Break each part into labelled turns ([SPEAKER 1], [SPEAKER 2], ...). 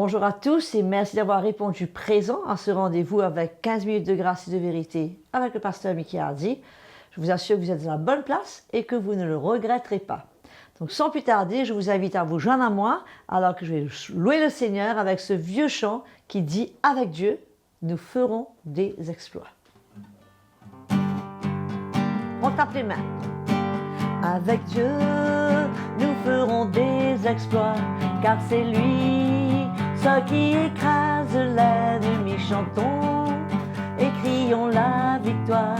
[SPEAKER 1] Bonjour à tous et merci d'avoir répondu présent à ce rendez-vous avec 15 minutes de grâce et de vérité avec le pasteur Mickey Hardy. Je vous assure que vous êtes dans la bonne place et que vous ne le regretterez pas. Donc sans plus tarder, je vous invite à vous joindre à moi alors que je vais louer le Seigneur avec ce vieux chant qui dit « Avec Dieu, nous ferons des exploits ». On tape les mains. Avec Dieu, nous ferons des exploits, car c'est lui, ce qui écrase l'ennemi. Chantons et crions la victoire.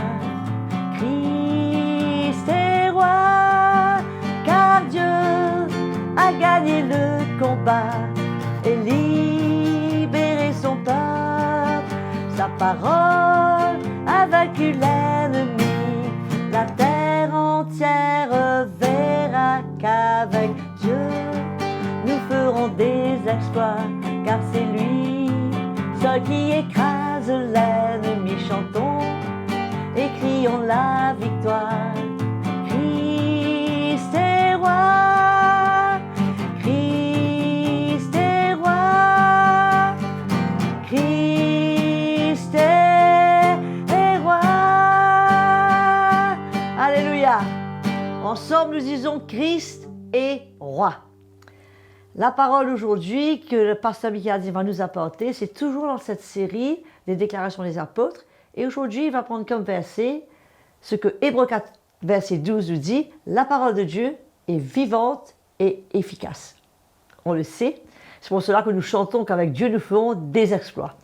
[SPEAKER 1] Christ est roi, car Dieu a gagné le combat et libéré son peuple. Sa parole a vaincu l'ennemi. La terre entière verra qu'avec Dieu, nous ferons des exploits, car c'est lui, ce qui écrase l'ennemi. Chantons et crions la victoire. Christ est roi, Christ est roi, Christ est roi. Alléluia. Ensemble, nous disons Christ est roi. La parole aujourd'hui que le pasteur Mickey Hardy va nous apporter, c'est toujours dans cette série des déclarations des apôtres. Et aujourd'hui, il va prendre comme verset ce que Hébreux 4, verset 12 nous dit, la parole de Dieu est vivante et efficace. On le sait, c'est pour cela que nous chantons qu'avec Dieu, nous ferons des exploits.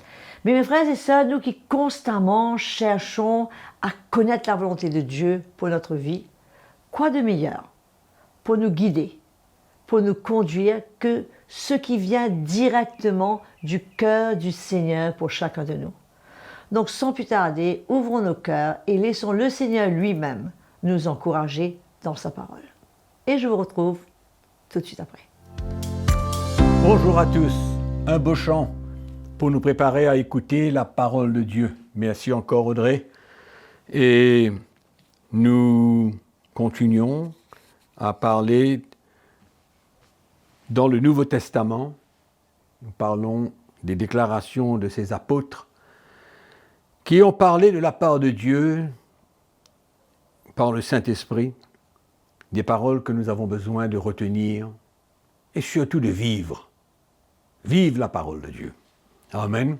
[SPEAKER 1] Mais mes frères et sœurs, nous qui constamment cherchons à connaître la volonté de Dieu pour notre vie, quoi de meilleur pour nous guider, pour nous conduire que ce qui vient directement du cœur du Seigneur pour chacun de nous. Donc sans plus tarder, ouvrons nos cœurs et laissons le Seigneur lui-même nous encourager dans sa parole. Et je vous retrouve tout de suite après.
[SPEAKER 2] Bonjour à tous, un beau chant pour nous préparer à écouter la parole de Dieu. Merci encore Audrey. Et nous continuons à parler dans le Nouveau Testament. Nous parlons des déclarations de ces apôtres qui ont parlé de la part de Dieu par le Saint-Esprit, des paroles que nous avons besoin de retenir et surtout de vivre. Vive la parole de Dieu. Amen.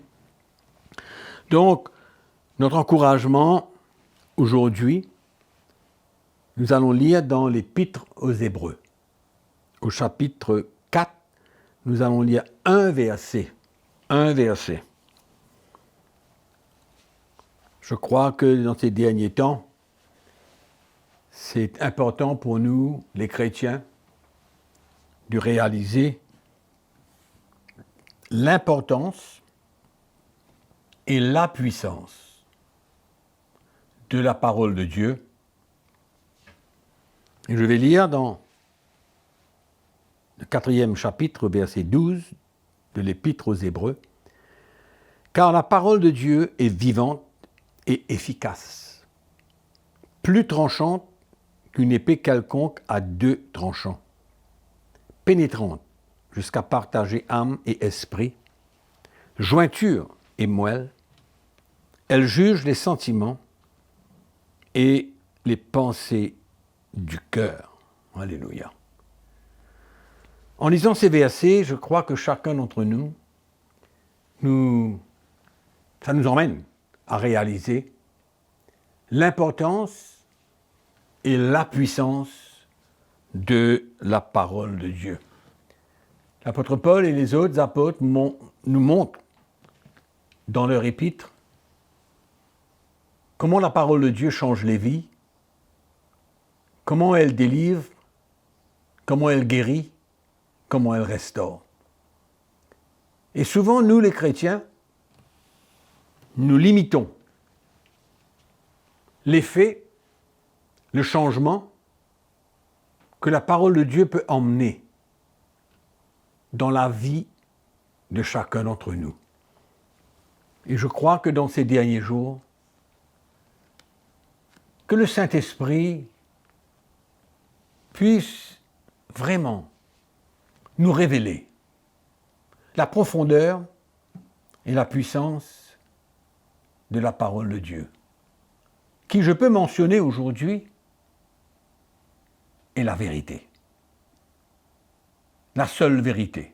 [SPEAKER 2] Donc, notre encouragement aujourd'hui, nous allons lire dans l'Épître aux Hébreux. Au chapitre 4, nous allons lire un verset. Un verset. Je crois que dans ces derniers temps, c'est important pour nous, les chrétiens, de réaliser l'importance et la puissance de la parole de Dieu. Et je vais lire dans le 4e chapitre, verset 12 de l'Épître aux Hébreux. « Car la parole de Dieu est vivante et efficace, plus tranchante qu'une épée quelconque à deux tranchants, pénétrante jusqu'à partager âme et esprit, jointure et moelle, elle juge les sentiments et les pensées du cœur. » Alléluia. En lisant ces versets, je crois que chacun d'entre nous, ça nous emmène à réaliser l'importance et la puissance de la parole de Dieu. L'apôtre Paul et les autres apôtres nous montrent dans leur épître comment la parole de Dieu change les vies, comment elle délivre, comment elle guérit, comment elle restaure. Et souvent, nous les chrétiens, nous limitons l'effet, le changement que la parole de Dieu peut emmener dans la vie de chacun d'entre nous. Et je crois que dans ces derniers jours, que le Saint-Esprit puisse vraiment nous révéler la profondeur et la puissance de la parole de Dieu, qui, je peux mentionner aujourd'hui, est la vérité. La seule vérité,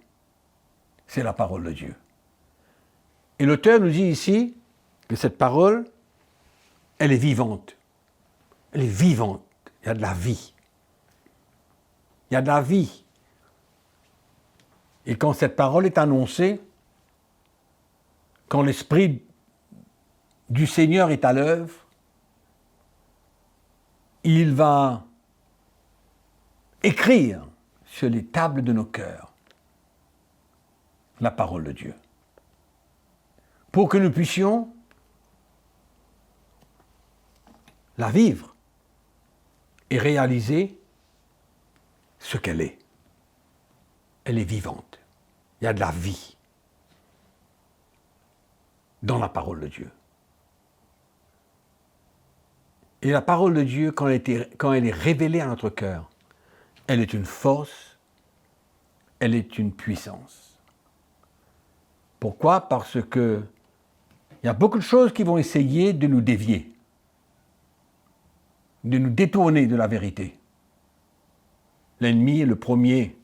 [SPEAKER 2] c'est la parole de Dieu. Et l'auteur nous dit ici que cette parole, elle est vivante. Elle est vivante. Il y a de la vie. Il y a de la vie. Et quand cette parole est annoncée, quand l'Esprit du Seigneur est à l'œuvre, il va écrire sur les tables de nos cœurs la parole de Dieu, pour que nous puissions la vivre et réaliser ce qu'elle est. Elle est vivante. Il y a de la vie dans la parole de Dieu. Et la parole de Dieu, quand elle est révélée à notre cœur, elle est une force, elle est une puissance. Pourquoi? Parce que il y a beaucoup de choses qui vont essayer de nous dévier, de nous détourner de la vérité. L'ennemi est le premier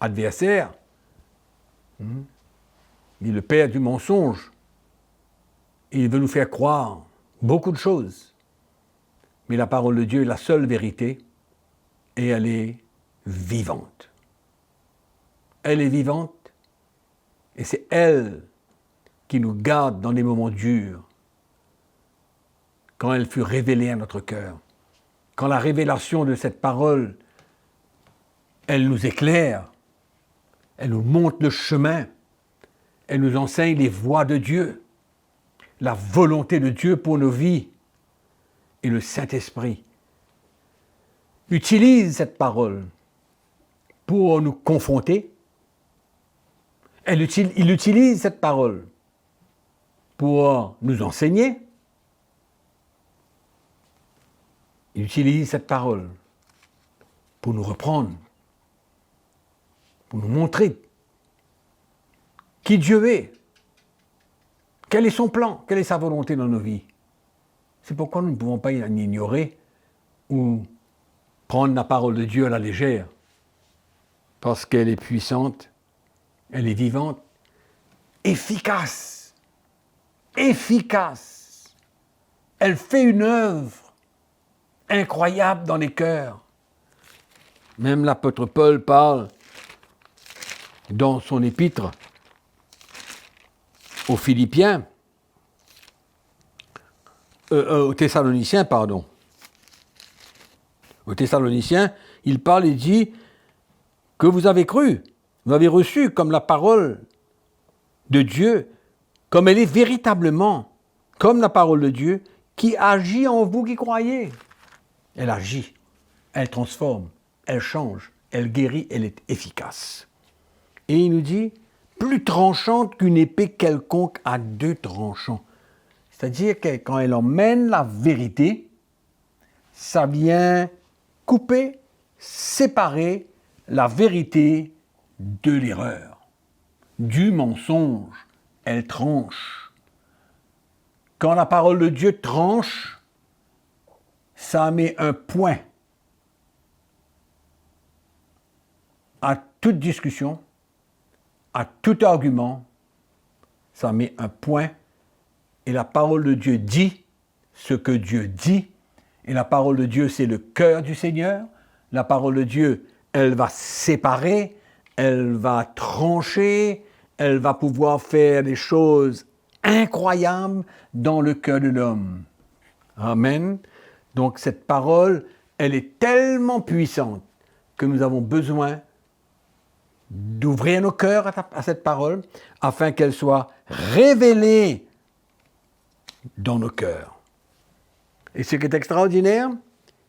[SPEAKER 2] adversaire, il est le père du mensonge. Il veut nous faire croire beaucoup de choses. Mais la parole de Dieu est la seule vérité et elle est vivante. Elle est vivante et c'est elle qui nous garde dans les moments durs, quand elle fut révélée à notre cœur. Quand la révélation de cette parole, elle nous éclaire, elle nous montre le chemin, elle nous enseigne les voies de Dieu, la volonté de Dieu pour nos vies. Et le Saint-Esprit utilise cette parole pour nous confronter. Il utilise cette parole pour nous enseigner. Il utilise cette parole pour nous reprendre, pour nous montrer qui Dieu est, quel est son plan, quelle est sa volonté dans nos vies. C'est pourquoi nous ne pouvons pas l'ignorer ou prendre la parole de Dieu à la légère, parce qu'elle est puissante, elle est vivante, efficace, efficace. Elle fait une œuvre incroyable dans les cœurs. Même l'apôtre Paul parle dans son épître aux Philippiens, aux Thessaloniciens, pardon. Aux Thessaloniciens, il parle et dit que vous avez cru, vous avez reçu comme la parole de Dieu, comme elle est véritablement, comme la parole de Dieu, qui agit en vous qui croyez. Elle agit, elle transforme, elle change, elle guérit, elle est efficace. Et il nous dit, plus tranchante qu'une épée quelconque à deux tranchants. C'est-à-dire que quand elle emmène la vérité, ça vient couper, séparer la vérité de l'erreur, du mensonge. Elle tranche. Quand la parole de Dieu tranche, ça met un point à toute discussion, à tout argument, ça met un point. Et la parole de Dieu dit ce que Dieu dit. Et la parole de Dieu, c'est le cœur du Seigneur. La parole de Dieu, elle va séparer, elle va trancher, elle va pouvoir faire des choses incroyables dans le cœur de l'homme. Amen. Donc cette parole, elle est tellement puissante que nous avons besoin d'ouvrir nos cœurs à cette parole afin qu'elle soit révélée dans nos cœurs. Et ce qui est extraordinaire,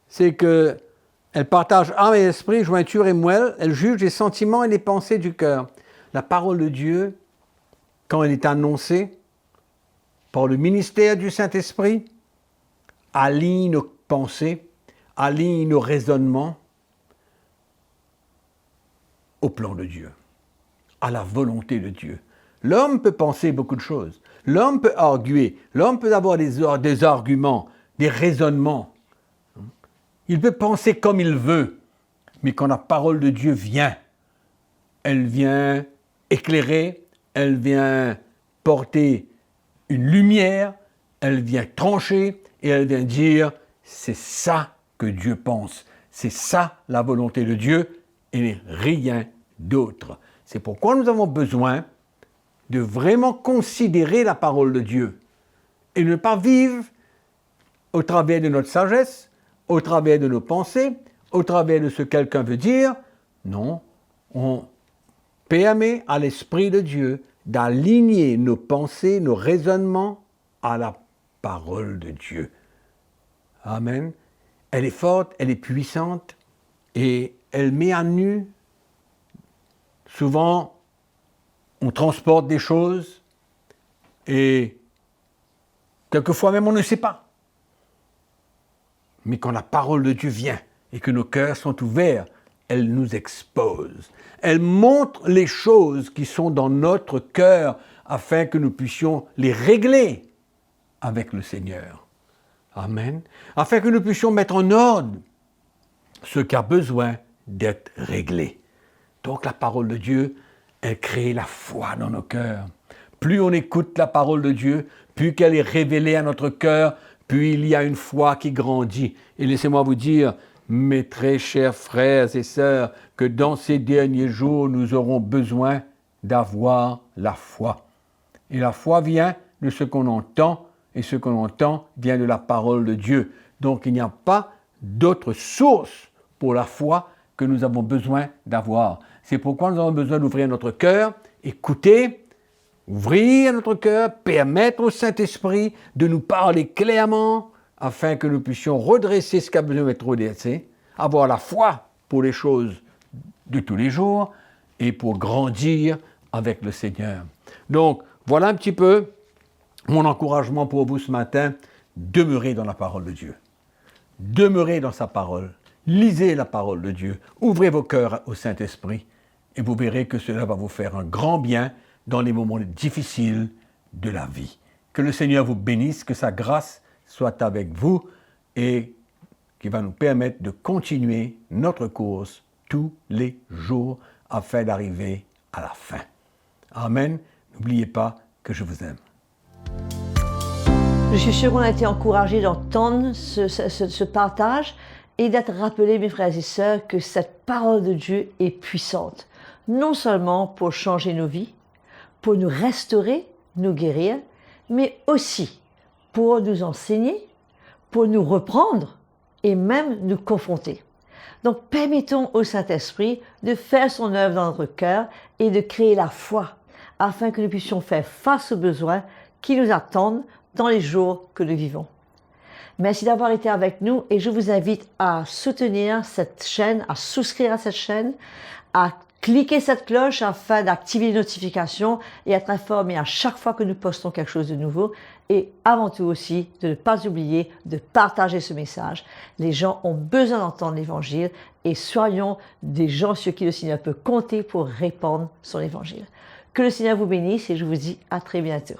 [SPEAKER 2] c'est qu'elle partage âme et esprit, jointure et moelle, elle juge les sentiments et les pensées du cœur. La parole de Dieu, quand elle est annoncée par le ministère du Saint-Esprit, aligne nos pensées, aligne nos raisonnements au plan de Dieu. à la volonté de Dieu. L'homme peut penser beaucoup de choses. L'homme peut arguer. L'homme peut avoir des arguments, des raisonnements. Il peut penser comme il veut. Mais quand la parole de Dieu vient, elle vient éclairer, elle vient porter une lumière, elle vient trancher et elle vient dire « c'est ça que Dieu pense, c'est ça la volonté de Dieu et rien d'autre ». C'est pourquoi nous avons besoin de vraiment considérer la parole de Dieu et ne pas vivre au travers de notre sagesse, au travers de nos pensées, au travers de ce que quelqu'un veut dire. Non, on permet à l'Esprit de Dieu d'aligner nos pensées, nos raisonnements à la parole de Dieu. Amen. Elle est forte, elle est puissante et elle met à nu. Souvent, on transporte des choses et quelquefois même on ne sait pas. Mais quand la parole de Dieu vient et que nos cœurs sont ouverts, elle nous expose. Elle montre les choses qui sont dans notre cœur afin que nous puissions les régler avec le Seigneur. Amen. Afin que nous puissions mettre en ordre ce qui a besoin d'être réglé. Donc la parole de Dieu, elle crée la foi dans nos cœurs. Plus on écoute la parole de Dieu, plus qu'elle est révélée à notre cœur, plus il y a une foi qui grandit. Et laissez-moi vous dire, mes très chers frères et sœurs, que dans ces derniers jours, nous aurons besoin d'avoir la foi. Et la foi vient de ce qu'on entend, et ce qu'on entend vient de la parole de Dieu. Donc il n'y a pas d'autre source pour la foi que nous avons besoin d'avoir. C'est pourquoi nous avons besoin d'ouvrir notre cœur, écouter, ouvrir notre cœur, permettre au Saint-Esprit de nous parler clairement afin que nous puissions redresser ce qui a besoin d'être redressé, avoir la foi pour les choses de tous les jours et pour grandir avec le Seigneur. Donc, voilà un petit peu mon encouragement pour vous ce matin. Demeurez dans la parole de Dieu. Demeurez dans sa parole. Lisez la parole de Dieu. Ouvrez vos cœurs au Saint-Esprit et vous verrez que cela va vous faire un grand bien dans les moments difficiles de la vie. Que le Seigneur vous bénisse, que sa grâce soit avec vous et qui va nous permettre de continuer notre course tous les jours afin d'arriver à la fin. Amen. N'oubliez pas que je vous aime.
[SPEAKER 1] Je suis sûre qu'on a été encouragés d'entendre ce partage et d'être rappelés, mes frères et sœurs, que cette parole de Dieu est puissante. Non seulement pour changer nos vies, pour nous restaurer, nous guérir, mais aussi pour nous enseigner, pour nous reprendre et même nous confronter. Donc permettons au Saint-Esprit de faire son œuvre dans notre cœur et de créer la foi afin que nous puissions faire face aux besoins qui nous attendent dans les jours que nous vivons. Merci d'avoir été avec nous et je vous invite à soutenir cette chaîne, à souscrire à cette chaîne, à cliquer cette cloche afin d'activer les notifications et être informé à chaque fois que nous postons quelque chose de nouveau. Et avant tout aussi, de ne pas oublier de partager ce message. Les gens ont besoin d'entendre l'Évangile et soyons des gens sur qui le Seigneur peut compter pour répandre son Évangile. Que le Seigneur vous bénisse et je vous dis à très bientôt.